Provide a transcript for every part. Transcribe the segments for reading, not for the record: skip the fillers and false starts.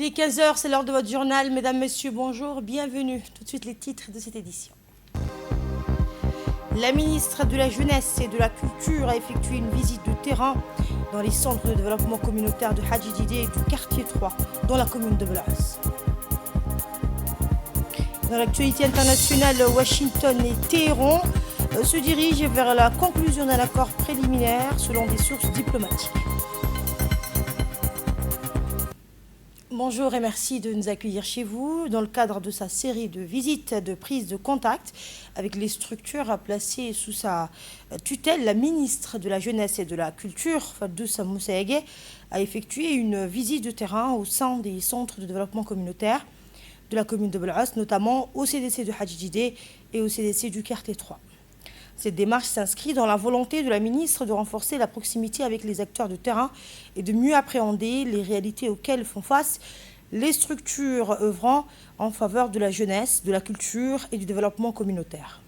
est 15 heures, c'est l'heure de votre journal. Mesdames, Messieurs, bonjour, bienvenue. Tout de suite les titres de cette édition. La ministre de la Jeunesse et de la Culture a effectué une visite de terrain dans les centres de développement communautaire de Hadji Didé et du quartier 3, dans la commune de Blaas. Dans l'actualité internationale, Washington et Téhéran se dirigent vers la conclusion d'un accord préliminaire selon des sources diplomatiques. Bonjour et merci de nous accueillir chez vous dans le cadre de sa série de visites de prise de contact avec les structures placées sous sa tutelle. La ministre de la Jeunesse et de la Culture, Fadoussa Moussaïgue, a effectué une visite de terrain au sein des centres de développement communautaire de la commune de Blaas, notamment au CDC de Hadji Didé et au CDC du quartier 3. Cette démarche s'inscrit dans la volonté de la ministre de renforcer la proximité avec les acteurs de terrain et de mieux appréhender les réalités auxquelles font face les structures œuvrant en faveur de la jeunesse, de la culture et du développement communautaire.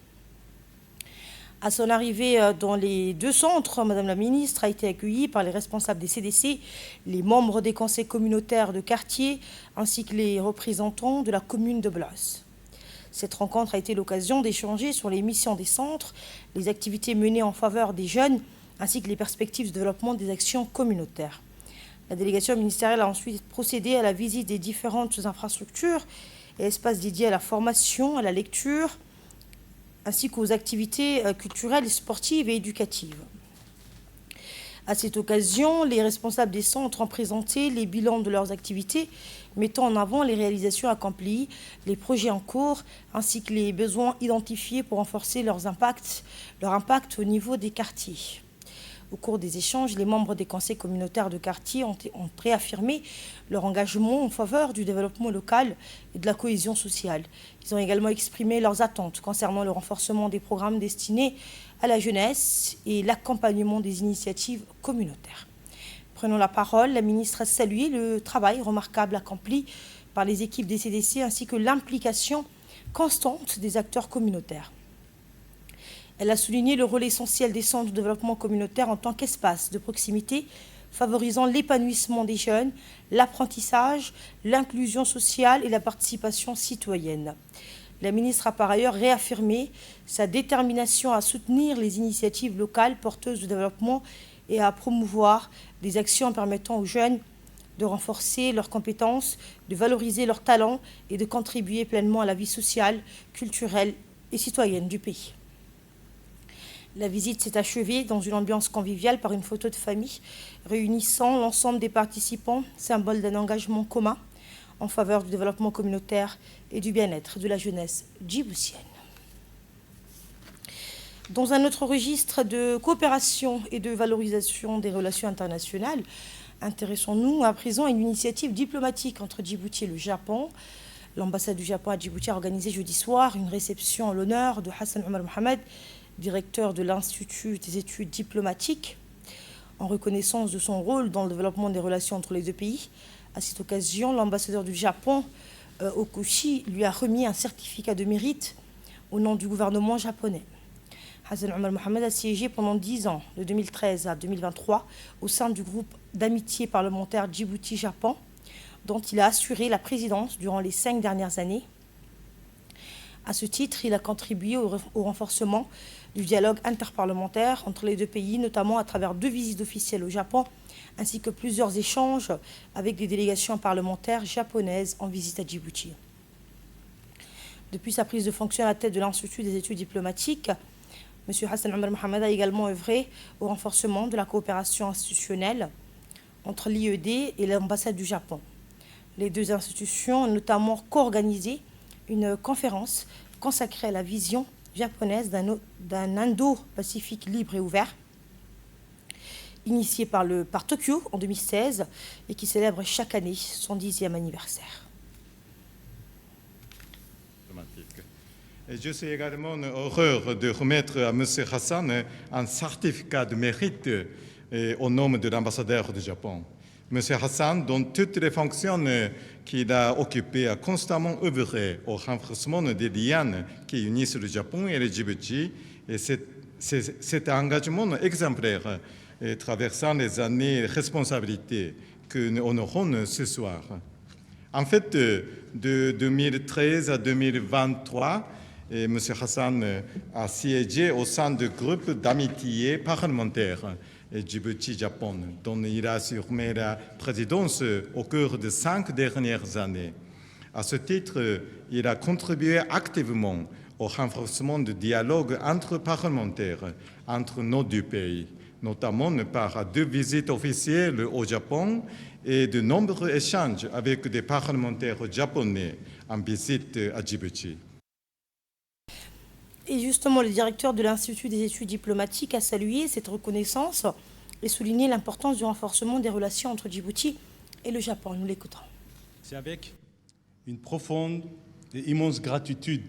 À son arrivée dans les deux centres, Madame la ministre a été accueillie par les responsables des CDC, les membres des conseils communautaires de quartier ainsi que les représentants de la commune de Blaas. Cette rencontre a été l'occasion d'échanger sur les missions des centres, les activités menées en faveur des jeunes, ainsi que les perspectives de développement des actions communautaires. La délégation ministérielle a ensuite procédé à la visite des différentes infrastructures et espaces dédiés à la formation, à la lecture, ainsi qu'aux activités culturelles, sportives et éducatives. À cette occasion, les responsables des centres ont présenté les bilans de leurs activités, mettant en avant les réalisations accomplies, les projets en cours, ainsi que les besoins identifiés pour renforcer leur impact au niveau des quartiers. Au cours des échanges, les membres des conseils communautaires de quartier ont réaffirmé leur engagement en faveur du développement local et de la cohésion sociale. Ils ont également exprimé leurs attentes concernant le renforcement des programmes destinés à la jeunesse et l'accompagnement des initiatives communautaires. Prenant la parole, la ministre a salué le travail remarquable accompli par les équipes des CDC ainsi que l'implication constante des acteurs communautaires. Elle a souligné le rôle essentiel des centres de développement communautaire en tant qu'espace de proximité, favorisant l'épanouissement des jeunes, l'apprentissage, l'inclusion sociale et la participation citoyenne. La ministre a par ailleurs réaffirmé sa détermination à soutenir les initiatives locales porteuses de développement et à promouvoir des actions permettant aux jeunes de renforcer leurs compétences, de valoriser leurs talents et de contribuer pleinement à la vie sociale, culturelle et citoyenne du pays. La visite s'est achevée dans une ambiance conviviale par une photo de famille réunissant l'ensemble des participants, symbole d'un engagement commun en faveur du développement communautaire et du bien-être de la jeunesse djiboutienne. Dans un autre registre de coopération et de valorisation des relations internationales, intéressons-nous à présent à une initiative diplomatique entre Djibouti et le Japon. L'ambassade du Japon à Djibouti a organisé jeudi soir une réception en l'honneur de Hassan Omar Mohamed, directeur de l'Institut des études diplomatiques, en reconnaissance de son rôle dans le développement des relations entre les deux pays. À cette occasion, l'ambassadeur du Japon, Okushi, lui a remis un certificat de mérite au nom du gouvernement japonais. Hassan Omar Mohamed a siégé pendant 10 ans, de 2013 à 2023, au sein du groupe d'amitié parlementaire Djibouti-Japon, dont il a assuré la présidence durant les 5 dernières années. À ce titre, il a contribué au renforcement du dialogue interparlementaire entre les deux pays, notamment à travers 2 visites officielles au Japon, ainsi que plusieurs échanges avec des délégations parlementaires japonaises en visite à Djibouti. Depuis sa prise de fonction à la tête de l'Institut des études diplomatiques, M. Hassan Omar Mohamed a également œuvré au renforcement de la coopération institutionnelle entre l'IED et l'ambassade du Japon. Les 2 institutions ont notamment co-organisé une conférence consacrée à la vision japonaise d'un Indo-Pacifique libre et ouvert, initiée par Tokyo en 2016 et qui célèbre chaque année son 10e anniversaire. Je suis également heureux de remettre à M. Hassan un certificat de mérite au nom de l'ambassadeur du Japon. M. Hassan, dans toutes les fonctions qu'il a occupées, a constamment œuvré au renforcement des liens qui unissent le Japon et le Djibouti. Et cet engagement exemplaire traversant les années de responsabilité que nous honorons ce soir. En fait, de 2013 à 2023, M. Hassan a siégé au sein du groupe d'amitié parlementaire Djibouti-Japon, dont il a assumé la présidence au cours des 5 dernières années. À ce titre, il a contribué activement au renforcement du dialogue entre parlementaires entre nos deux pays, notamment par 2 visites officielles au Japon et de nombreux échanges avec des parlementaires japonais en visite à Djibouti. Et justement, le directeur de l'Institut des études diplomatiques a salué cette reconnaissance et souligné l'importance du renforcement des relations entre Djibouti et le Japon. Nous l'écoutons. C'est avec une profonde et immense gratitude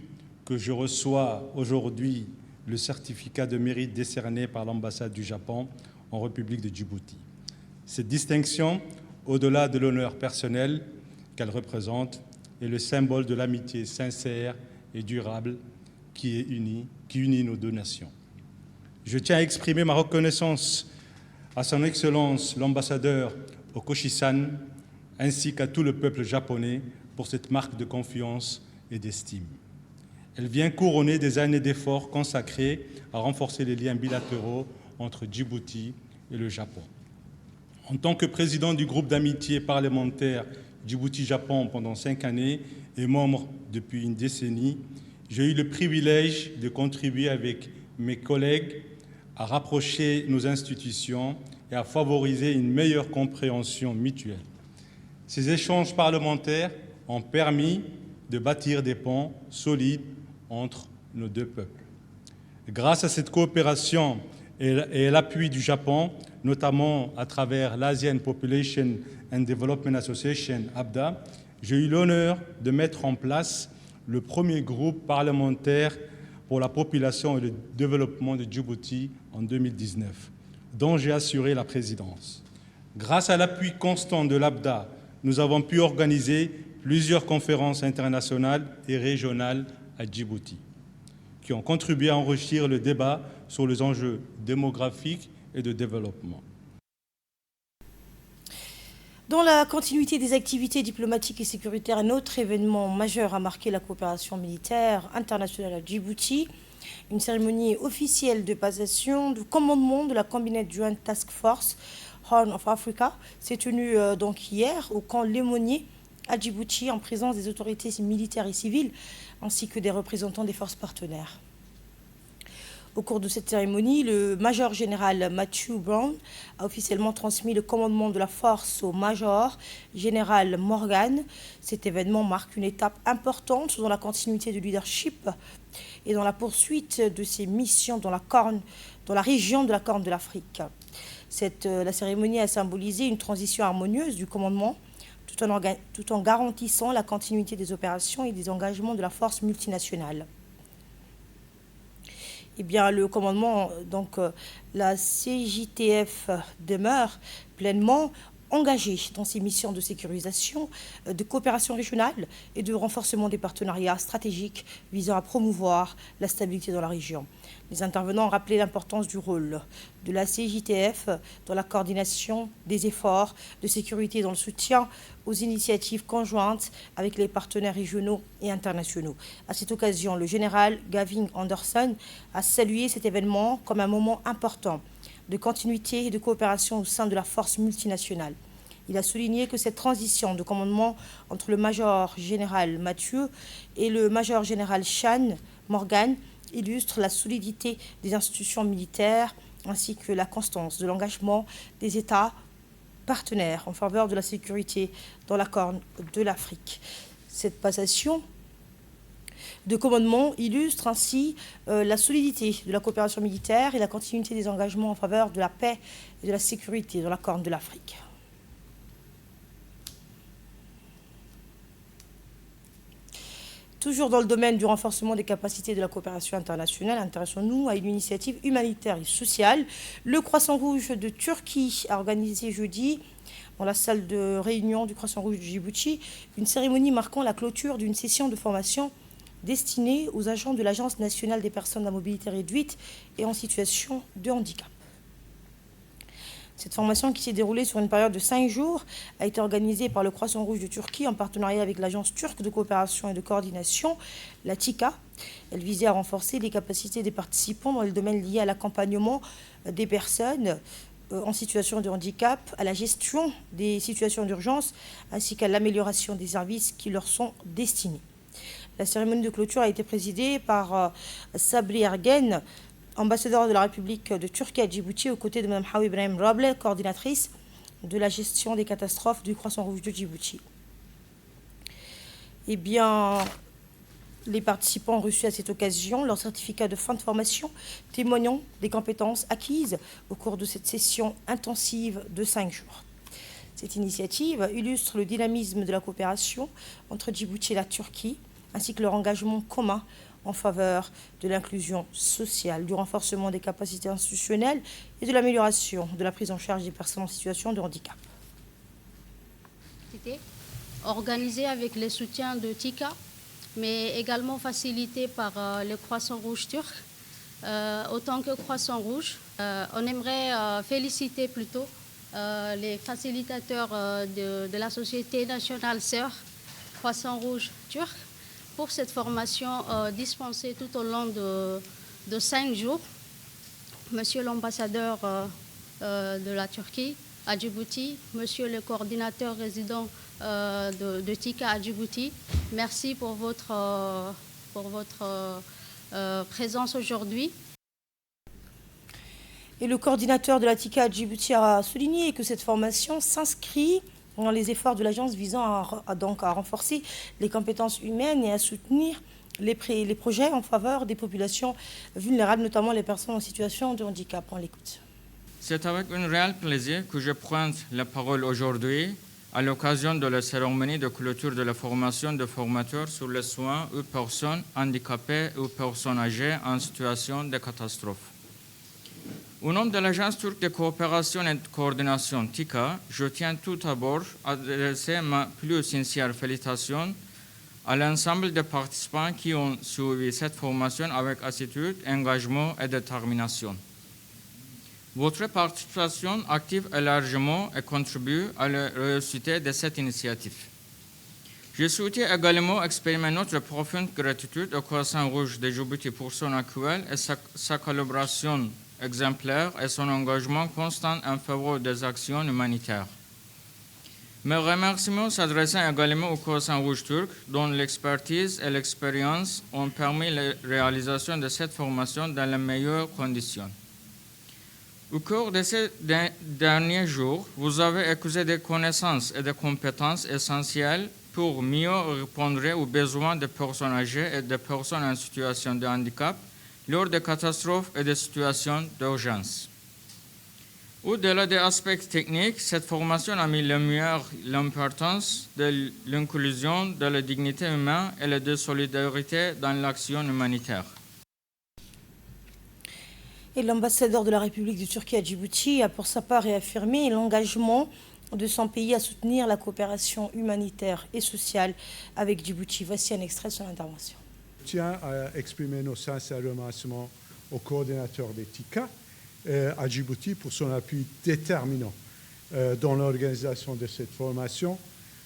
que je reçois aujourd'hui le certificat de mérite décerné par l'ambassade du Japon en République de Djibouti. Cette distinction, au-delà de l'honneur personnel qu'elle représente, est le symbole de l'amitié sincère et durable qui unit nos 2 nations. Je tiens à exprimer ma reconnaissance à son Excellence l'ambassadeur Okoshi-san ainsi qu'à tout le peuple japonais pour cette marque de confiance et d'estime. Elle vient couronner des années d'efforts consacrés à renforcer les liens bilatéraux entre Djibouti et le Japon. En tant que président du groupe d'amitié parlementaire Djibouti-Japon pendant 5 années et membre depuis une décennie, j'ai eu le privilège de contribuer avec mes collègues à rapprocher nos institutions et à favoriser une meilleure compréhension mutuelle. Ces échanges parlementaires ont permis de bâtir des ponts solides entre nos 2 peuples. Grâce à cette coopération et l'appui du Japon, notamment à travers l'Asian Population and Development Association, APDA, j'ai eu l'honneur de mettre en place le premier groupe parlementaire pour la population et le développement de Djibouti en 2019, dont j'ai assuré la présidence. Grâce à l'appui constant de l'APDA, nous avons pu organiser plusieurs conférences internationales et régionales à Djibouti, qui ont contribué à enrichir le débat sur les enjeux démographiques et de développement. Dans la continuité des activités diplomatiques et sécuritaires, un autre événement majeur a marqué la coopération militaire internationale à Djibouti. Une cérémonie officielle de passation du commandement de la Combined Joint Task Force Horn of Africa s'est tenue donc hier au camp Lémonier à Djibouti en présence des autorités militaires et civiles ainsi que des représentants des forces partenaires. Au cours de cette cérémonie, le major général Matthew Brown a officiellement transmis le commandement de la force au major général Morgan. Cet événement marque une étape importante dans la continuité du leadership et dans la poursuite de ses missions dans la région de la Corne de l'Afrique. La cérémonie a symbolisé une transition harmonieuse du commandement tout en garantissant la continuité des opérations et des engagements de la force multinationale. Eh bien, le commandement, la CJTF demeure pleinement engagé dans ses missions de sécurisation, de coopération régionale et de renforcement des partenariats stratégiques visant à promouvoir la stabilité dans la région. Les intervenants ont rappelé l'importance du rôle de la CJTF dans la coordination des efforts de sécurité et dans le soutien aux initiatives conjointes avec les partenaires régionaux et internationaux. À cette occasion, le général Gavin Anderson a salué cet événement comme un moment important de continuité et de coopération au sein de la force multinationale. Il a souligné que cette transition de commandement entre le major général Mathieu et le major général Sean Morgan illustre la solidité des institutions militaires ainsi que la constance de l'engagement des États partenaires en faveur de la sécurité dans la Corne de l'Afrique. Cette passation de commandement illustre ainsi la solidité de la coopération militaire et la continuité des engagements en faveur de la paix et de la sécurité dans la Corne de l'Afrique. Toujours dans le domaine du renforcement des capacités de la coopération internationale, intéressons-nous à une initiative humanitaire et sociale. Le Croissant Rouge de Turquie a organisé jeudi, dans la salle de réunion du Croissant Rouge de Djibouti, une cérémonie marquant la clôture d'une session de formation destinée aux agents de l'Agence nationale des personnes à mobilité réduite et en situation de handicap. Cette formation, qui s'est déroulée sur une période de 5 jours, a été organisée par le Croissant Rouge de Turquie en partenariat avec l'Agence turque de coopération et de coordination, la TİKA. Elle visait à renforcer les capacités des participants dans les domaines liés à l'accompagnement des personnes en situation de handicap, à la gestion des situations d'urgence, ainsi qu'à l'amélioration des services qui leur sont destinés. La cérémonie de clôture a été présidée par Sabri Ergen, ambassadeur de la République de Turquie à Djibouti, aux côtés de Mme Hawa Ibrahim Rable, coordinatrice de la gestion des catastrophes du Croissant Rouge de Djibouti. Eh bien, les participants ont reçu à cette occasion leur certificat de fin de formation, témoignant des compétences acquises au cours de cette session intensive de 5 jours. Cette initiative illustre le dynamisme de la coopération entre Djibouti et la Turquie, ainsi que leur engagement commun en faveur de l'inclusion sociale, du renforcement des capacités institutionnelles et de l'amélioration de la prise en charge des personnes en situation de handicap. Organisé avec le soutien de TİKA, mais également facilité par le Croissant Rouge turc. Autant que Croissant Rouge, on aimerait féliciter plutôt les facilitateurs de la Société nationale sœur Croissant Rouge turc pour cette formation dispensée tout au long de 5 jours. Monsieur l'ambassadeur de la Turquie à Djibouti, monsieur le coordinateur résident de TİKA à Djibouti, merci pour votre présence aujourd'hui. Et le coordinateur de la TİKA à Djibouti a souligné que cette formation s'inscrit dans les efforts de l'agence visant à renforcer les compétences humaines et à soutenir les projets en faveur des populations vulnérables, notamment les personnes en situation de handicap. On l'écoute. C'est avec un réel plaisir que je prends la parole aujourd'hui à l'occasion de la cérémonie de clôture de la formation de formateurs sur les soins aux personnes handicapées ou personnes âgées en situation de catastrophe. Au nom de l'Agence turque de coopération et de coordination TİKA, je tiens tout d'abord à adresser ma plus sincère félicitation à l'ensemble des participants qui ont suivi cette formation avec assiduité, engagement et détermination. Votre participation active est largement et contribue à la réussite de cette initiative. Je souhaite également exprimer notre profonde gratitude au Croissant Rouge de Djibouti pour son accueil et sa collaboration exemplaire et son engagement constant en faveur des actions humanitaires. Mes remerciements s'adressent également au Croissant Rouge turc, dont l'expertise et l'expérience ont permis la réalisation de cette formation dans les meilleures conditions. Au cours de ces derniers jours, vous avez acquis des connaissances et des compétences essentielles pour mieux répondre aux besoins des personnes âgées et des personnes en situation de handicap lors des catastrophes et des situations d'urgence. Au-delà des aspects techniques, cette formation a mis en lumière l'importance de l'inclusion, de la dignité humaine et de la solidarité dans l'action humanitaire. Et l'ambassadeur de la République de Turquie à Djibouti a pour sa part réaffirmé l'engagement de son pays à soutenir la coopération humanitaire et sociale avec Djibouti. Voici un extrait de son intervention. Je tiens à exprimer nos sincères remerciements au coordinateur des TİKA à Djibouti pour son appui déterminant dans l'organisation de cette formation,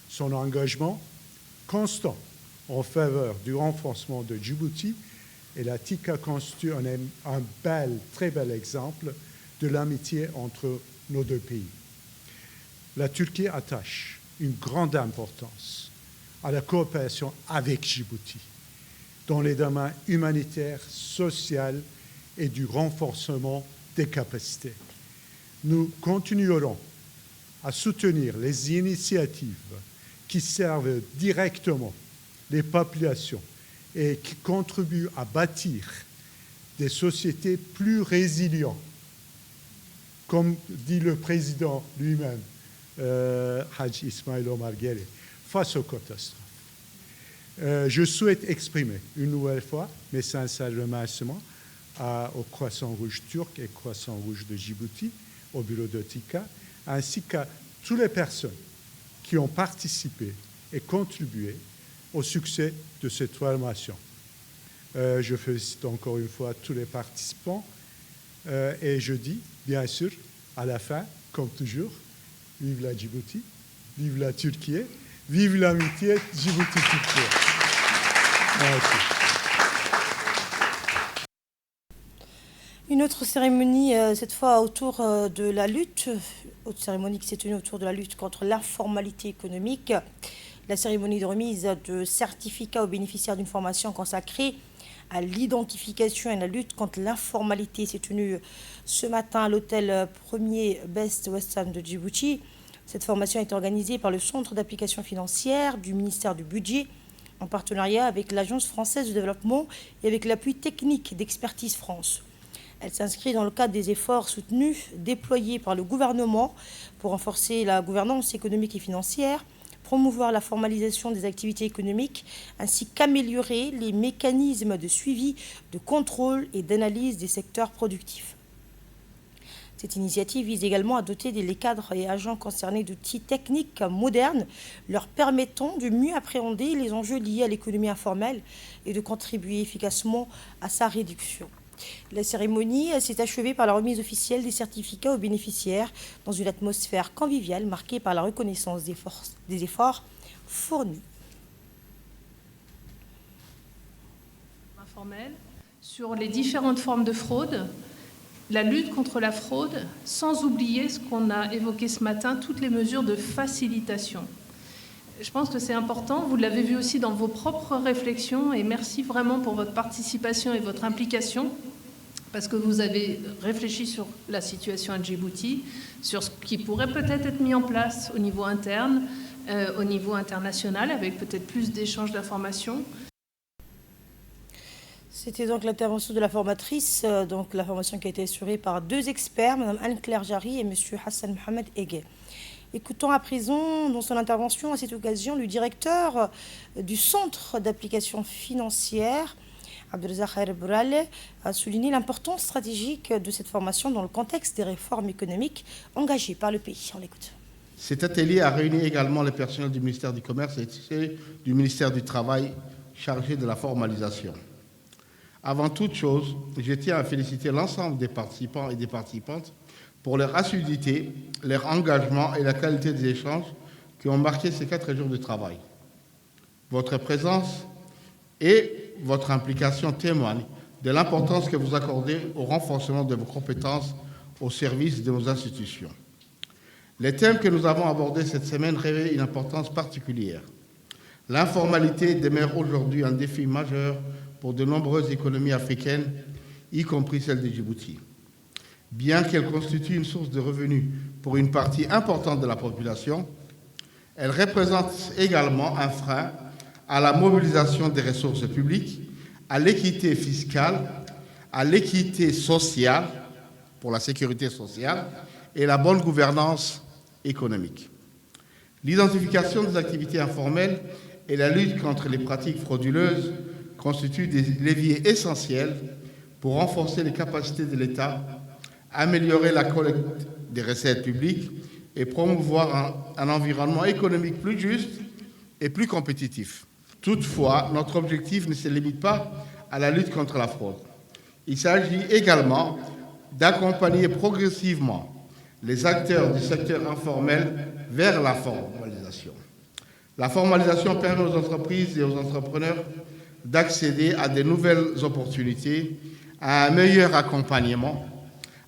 son engagement constant en faveur du renforcement de Djibouti, et la TİKA constitue un très bel exemple de l'amitié entre nos deux pays. La Turquie attache une grande importance à la coopération avec Djibouti dans les domaines humanitaires, sociaux et du renforcement des capacités. Nous continuerons à soutenir les initiatives qui servent directement les populations et qui contribuent à bâtir des sociétés plus résilientes, comme dit le président lui-même, Hadj Ismail Omar Guelleh, face aux catastrophes. Je souhaite exprimer une nouvelle fois mes sincères remerciements au Croissant Rouge turc et Croissant Rouge de Djibouti, au bureau de TİKA, ainsi qu'à toutes les personnes qui ont participé et contribué au succès de cette formation. Je félicite encore une fois tous les participants et je dis, bien sûr, à la fin, comme toujours. Vive la Djibouti, vive la Turquie, vive l'amitié Djibouti-Turquie. Merci. Une autre cérémonie, cette fois autour de la lutte, autre cérémonie qui s'est tenue autour de la lutte contre l'informalité économique. La cérémonie de remise de certificats aux bénéficiaires d'une formation consacrée à l'identification et à la lutte contre l'informalité s'est tenue ce matin à l'hôtel 1er Best Western de Djibouti. Cette formation a été organisée par le Centre d'application financière du ministère du Budget en partenariat avec l'Agence française de développement et avec l'appui technique d'Expertise France. Elle s'inscrit dans le cadre des efforts soutenus déployés par le gouvernement pour renforcer la gouvernance économique et financière, promouvoir la formalisation des activités économiques, ainsi qu'améliorer les mécanismes de suivi, de contrôle et d'analyse des secteurs productifs. Cette initiative vise également à doter les cadres et agents concernés d'outils techniques modernes, leur permettant de mieux appréhender les enjeux liés à l'économie informelle et de contribuer efficacement à sa réduction. La cérémonie s'est achevée par la remise officielle des certificats aux bénéficiaires dans une atmosphère conviviale marquée par la reconnaissance des efforts fournis. Informel sur les différentes formes de fraude, la lutte contre la fraude, sans oublier ce qu'on a évoqué ce matin, toutes les mesures de facilitation. Je pense que c'est important, vous l'avez vu aussi dans vos propres réflexions, et merci vraiment pour votre participation et votre implication, parce que vous avez réfléchi sur la situation à Djibouti, sur ce qui pourrait peut-être être mis en place au niveau interne, au niveau international, avec peut-être plus d'échanges d'informations. C'était donc l'intervention de la formatrice, donc la formation qui a été assurée par deux experts, Mme Anne-Claire Jarry et M. Hassan Mohamed Ege. Écoutons à présent, dans son intervention à cette occasion, le directeur du Centre d'application financière, Abdelrazak Bourale, a souligné l'importance stratégique de cette formation dans le contexte des réformes économiques engagées par le pays. On l'écoute. Cet atelier a réuni également les personnels du ministère du Commerce et du ministère du Travail chargés de la formalisation. Avant toute chose, je tiens à féliciter l'ensemble des participants et des participantes pour leur assiduité, leur engagement et la qualité des échanges qui ont marqué ces 4 jours de travail. Votre présence et votre implication témoignent de l'importance que vous accordez au renforcement de vos compétences au service de nos institutions. Les thèmes que nous avons abordés cette semaine revêtent une importance particulière. L'informalité demeure aujourd'hui un défi majeur pour de nombreuses économies africaines, y compris celle de Djibouti. Bien qu'elle constitue une source de revenus pour une partie importante de la population, elle représente également un frein à la mobilisation des ressources publiques, à l'équité fiscale, à l'équité sociale, pour la sécurité sociale, et la bonne gouvernance économique. L'identification des activités informelles et la lutte contre les pratiques frauduleuses constituent des leviers essentiels pour renforcer les capacités de l'État, améliorer la collecte des recettes publiques et promouvoir un environnement économique plus juste et plus compétitif. Toutefois, notre objectif ne se limite pas à la lutte contre la fraude. Il s'agit également d'accompagner progressivement les acteurs du secteur informel vers la formalisation. La formalisation permet aux entreprises et aux entrepreneurs d'accéder à de nouvelles opportunités, à un meilleur accompagnement,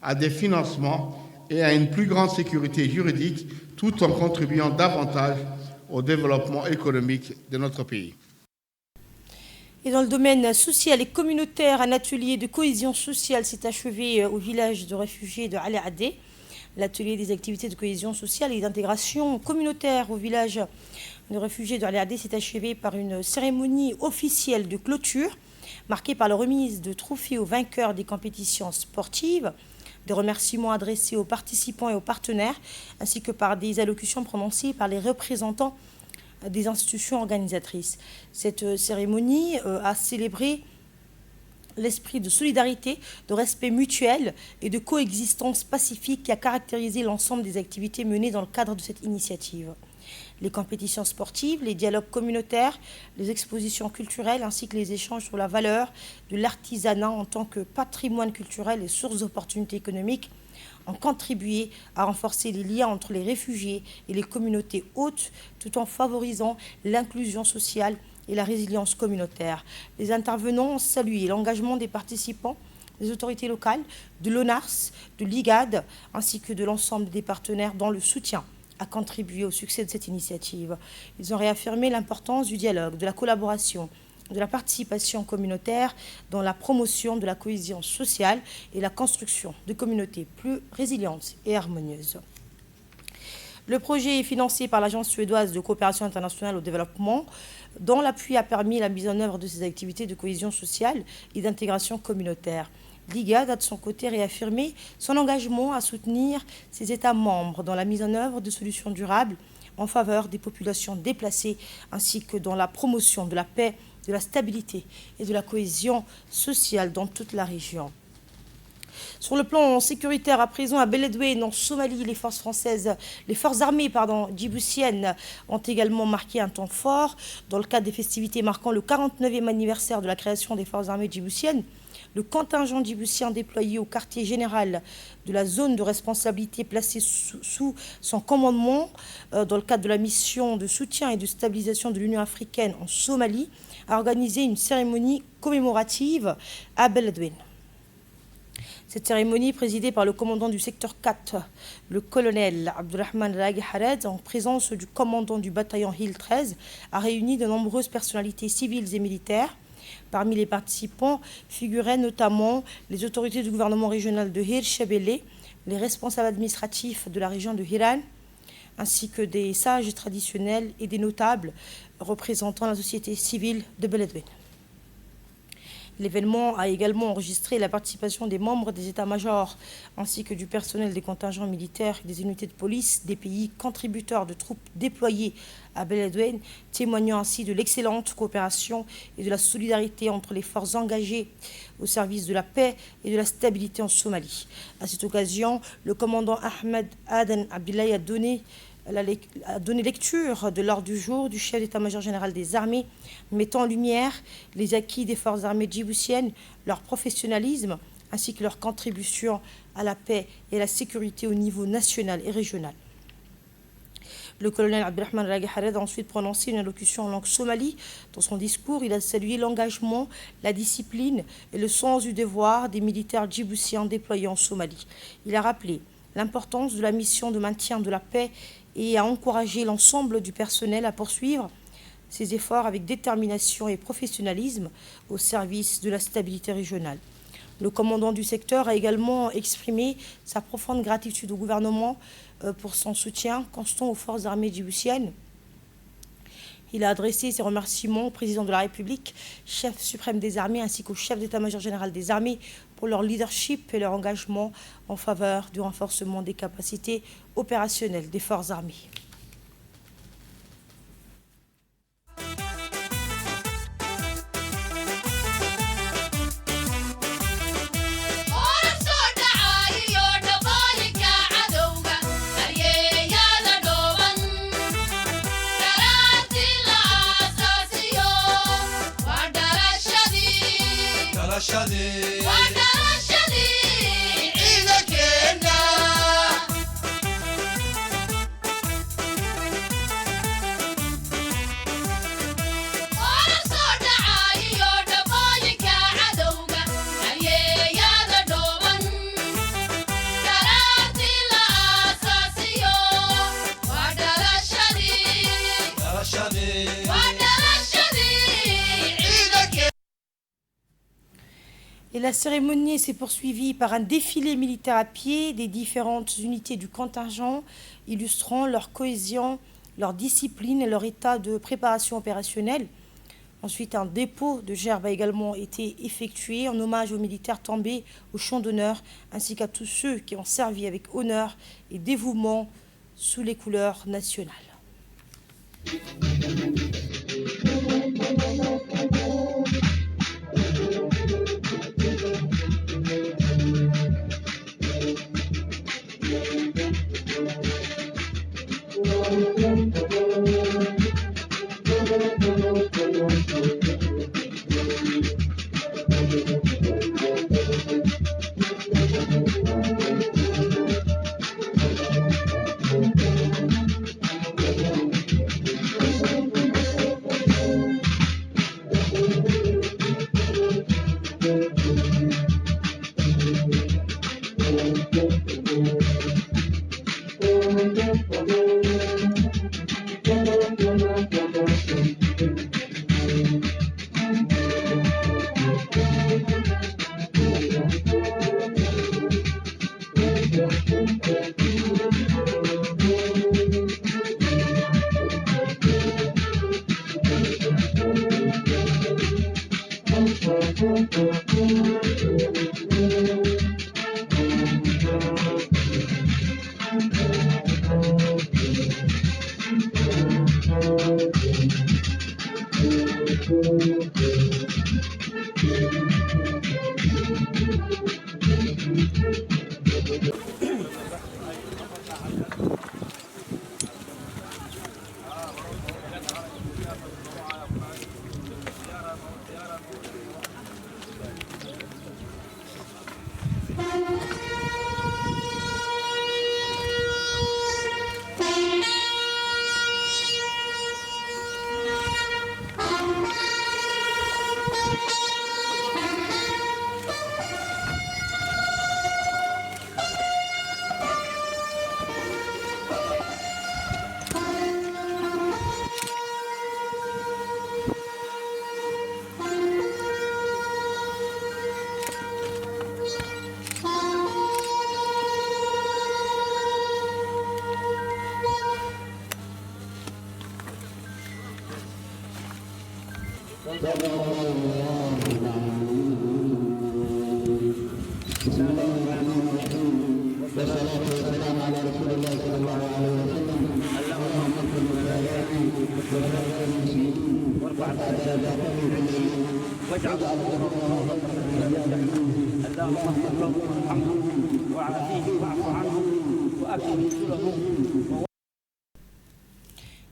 à des financements et à une plus grande sécurité juridique, tout en contribuant davantage au développement économique de notre pays. Et dans le domaine social et communautaire, un atelier de cohésion sociale s'est achevé au village de réfugiés de Ali Adé. L'atelier des activités de cohésion sociale et d'intégration communautaire au village de réfugiés de Ali Adé s'est achevé par une cérémonie officielle de clôture, marquée par la remise de trophées aux vainqueurs des compétitions sportives, des remerciements adressés aux participants et aux partenaires, ainsi que par des allocutions prononcées par les représentants des institutions organisatrices. Cette cérémonie a célébré l'esprit de solidarité, de respect mutuel et de coexistence pacifique qui a caractérisé l'ensemble des activités menées dans le cadre de cette initiative. Les compétitions sportives, les dialogues communautaires, les expositions culturelles ainsi que les échanges sur la valeur de l'artisanat en tant que patrimoine culturel et source d'opportunités économiques ont contribué à renforcer les liens entre les réfugiés et les communautés hôtes tout en favorisant l'inclusion sociale et la résilience communautaire. Les intervenants ont salué l'engagement des participants, des autorités locales, de l'ONARS, de l'IGAD ainsi que de l'ensemble des partenaires dans le soutien à contribuer au succès de cette initiative. Ils ont réaffirmé l'importance du dialogue, de la collaboration, de la participation communautaire dans la promotion de la cohésion sociale et la construction de communautés plus résilientes et harmonieuses. Le projet est financé par l'Agence suédoise de coopération internationale au développement, dont l'appui a permis la mise en œuvre de ces activités de cohésion sociale et d'intégration communautaire. L'IGAD a de son côté réaffirmé son engagement à soutenir ses États membres dans la mise en œuvre de solutions durables en faveur des populations déplacées ainsi que dans la promotion de la paix, de la stabilité et de la cohésion sociale dans toute la région. Sur le plan sécuritaire, à présent, à Beledweyne, en Somalie, les forces armées djiboutiennes ont également marqué un temps fort dans le cadre des festivités marquant le 49e anniversaire de la création des forces armées djiboutiennes. Le contingent djiboutien déployé au quartier général de la zone de responsabilité placée sous son commandement dans le cadre de la mission de soutien et de stabilisation de l'Union africaine en Somalie a organisé une cérémonie commémorative à Beledweyne. Cette cérémonie, présidée par le commandant du secteur 4, le colonel Abdurrahman Raghi Hared, en présence du commandant du bataillon Hill 13, a réuni de nombreuses personnalités civiles et militaires. Parmi les participants figuraient notamment les autorités du gouvernement régional de Hirshabelle, les responsables administratifs de la région de Hiran, ainsi que des sages traditionnels et des notables représentant la société civile de Beledweyne. L'événement a également enregistré la participation des membres des états-majors ainsi que du personnel des contingents militaires et des unités de police des pays contributeurs de troupes déployées à Beledweyne, témoignant ainsi de l'excellente coopération et de la solidarité entre les forces engagées au service de la paix et de la stabilité en Somalie. À cette occasion, le commandant Ahmed Aden Abdullahi a donné lecture de l'ordre du jour du chef d'état-major général des armées, mettant en lumière les acquis des forces armées djiboutiennes, leur professionnalisme, ainsi que leur contribution à la paix et à la sécurité au niveau national et régional. Le colonel Abdurrahman Raghi Hared a ensuite prononcé une allocution en langue somalie. Dans son discours, il a salué l'engagement, la discipline et le sens du devoir des militaires djiboutiens déployés en Somalie. Il a rappelé l'importance de la mission de maintien de la paix et a encouragé l'ensemble du personnel à poursuivre ses efforts avec détermination et professionnalisme au service de la stabilité régionale. Le commandant du secteur a également exprimé sa profonde gratitude au gouvernement pour son soutien constant aux forces armées djiboutiennes. Il a adressé ses remerciements au président de la République, chef suprême des armées, ainsi qu'au chef d'état-major général des armées pour leur leadership et leur engagement en faveur du renforcement des capacités opérationnelles des forces armées. Et la cérémonie s'est poursuivie par un défilé militaire à pied des différentes unités du contingent, illustrant leur cohésion, leur discipline et leur état de préparation opérationnelle. Ensuite, un dépôt de gerbes a également été effectué en hommage aux militaires tombés au champ d'honneur, ainsi qu'à tous ceux qui ont servi avec honneur et dévouement sous les couleurs nationales.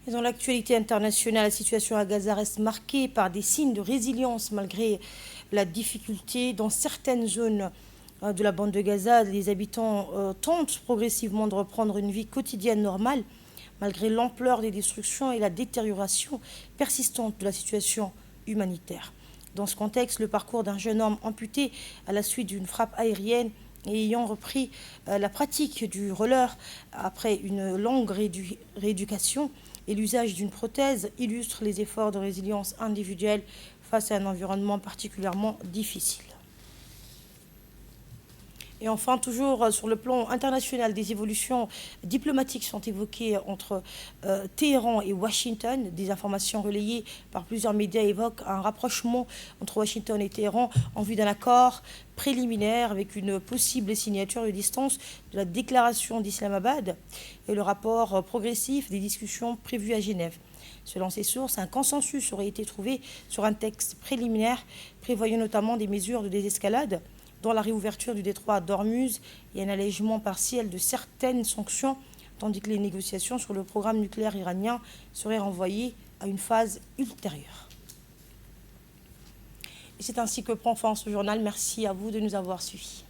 Et dans l'actualité internationale, la situation à Gaza reste marquée par des signes de résilience malgré la difficulté. Dans certaines zones de la bande de Gaza, les habitants tentent progressivement de reprendre une vie quotidienne normale, malgré l'ampleur des destructions et la détérioration persistante de la situation humanitaire. Dans ce contexte, le parcours d'un jeune homme amputé à la suite d'une frappe aérienne et ayant repris la pratique du roller après une longue rééducation et l'usage d'une prothèse illustre les efforts de résilience individuelle face à un environnement particulièrement difficile. Et enfin, toujours sur le plan international, des évolutions diplomatiques sont évoquées entre Téhéran et Washington. Des informations relayées par plusieurs médias évoquent un rapprochement entre Washington et Téhéran en vue d'un accord préliminaire avec une possible signature de distance de la déclaration d'Islamabad et le rapport progressif des discussions prévues à Genève. Selon ces sources, un consensus aurait été trouvé sur un texte préliminaire prévoyant notamment des mesures de désescalade, dont la réouverture du détroit d'Ormuz et un allègement partiel de certaines sanctions, tandis que les négociations sur le programme nucléaire iranien seraient renvoyées à une phase ultérieure. Et c'est ainsi que prend fin ce journal. Merci à vous de nous avoir suivis.